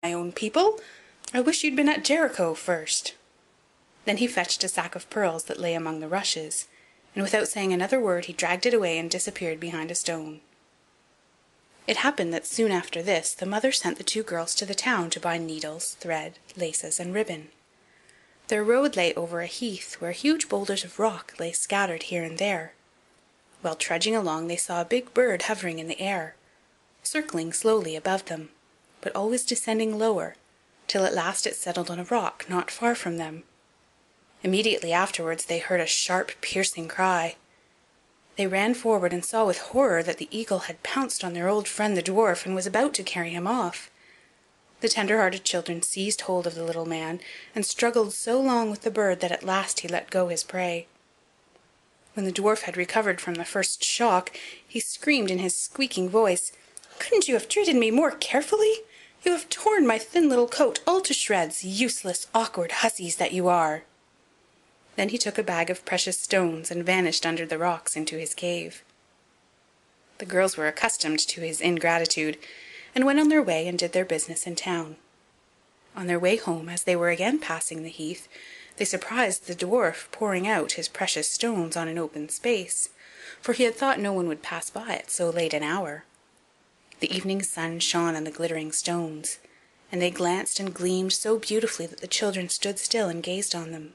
my own people. I wish you'd been at Jericho first." Then he fetched a sack of pearls that lay among the rushes, and without saying another word he dragged it away and disappeared behind a stone. It happened that soon after this the mother sent the two girls to the town to buy needles, thread, laces, and ribbon. Their road lay over a heath where huge boulders of rock lay scattered here and there. While trudging along they saw a big bird hovering in the air, circling slowly above them, but always descending lower, till at last it settled on a rock not far from them. Immediately afterwards they heard a sharp, piercing cry. They ran forward and saw with horror that the eagle had pounced on their old friend the dwarf and was about to carry him off. The tender-hearted children seized hold of the little man and struggled so long with the bird that at last he let go his prey. When the dwarf had recovered from the first shock, he screamed in his squeaking voice, "Couldn't you have treated me more carefully? You have torn my thin little coat all to shreds, useless, awkward hussies that you are!" Then he took a bag of precious stones and vanished under the rocks into his cave. The girls were accustomed to his ingratitude, and went on their way and did their business in town. On their way home, as they were again passing the heath, they surprised the dwarf pouring out his precious stones on an open space, for he had thought no one would pass by at so late an hour. The evening sun shone on the glittering stones, and they glanced and gleamed so beautifully that the children stood still and gazed on them.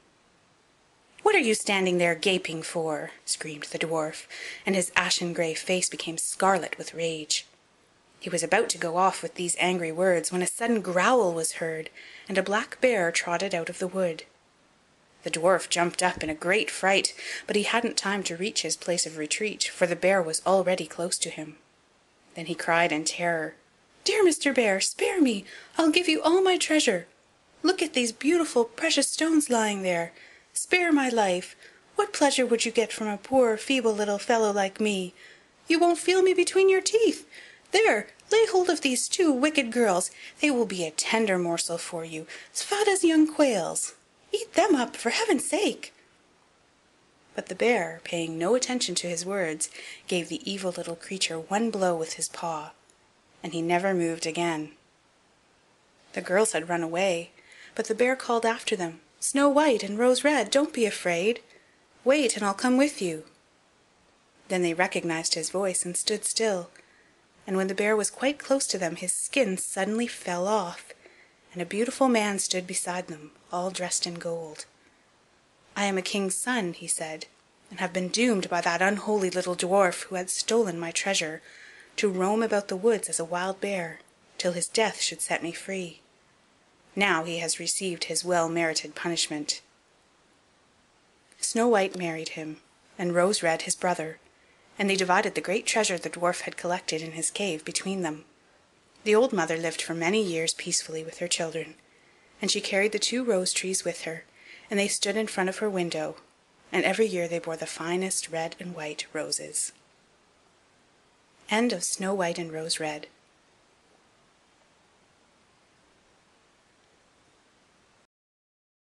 "What are you standing there gaping for?" screamed the dwarf, and his ashen-grey face became scarlet with rage. He was about to go off with these angry words when a sudden growl was heard, and a black bear trotted out of the wood. The dwarf jumped up in a great fright, but he hadn't time to reach his place of retreat, for the bear was already close to him. Then he cried in terror, "Dear Mr. Bear, spare me! I'll give you all my treasure. Look at these beautiful precious stones lying there. Spare my life. What pleasure would you get from a poor, feeble little fellow like me? You won't feel me between your teeth. There, lay hold of these two wicked girls. They will be a tender morsel for you, as fat as young quails. Eat them up, for heaven's sake." But the bear, paying no attention to his words, gave the evil little creature one blow with his paw, and he never moved again. The girls had run away, but the bear called after them, "Snow White and Rose Red, don't be afraid. Wait, and I'll come with you." Then they recognized his voice and stood still, and when the bear was quite close to them his skin suddenly fell off, and a beautiful man stood beside them, all dressed in gold. "I am a king's son," he said, "and have been doomed by that unholy little dwarf, who had stolen my treasure, to roam about the woods as a wild bear, till his death should set me free. Now he has received his well-merited punishment." Snow White married him, and Rose Red his brother, and they divided the great treasure the dwarf had collected in his cave between them. The old mother lived for many years peacefully with her children, and she carried the two rose trees with her, and they stood in front of her window, and every year they bore the finest red and white roses. End of Snow White and Rose Red.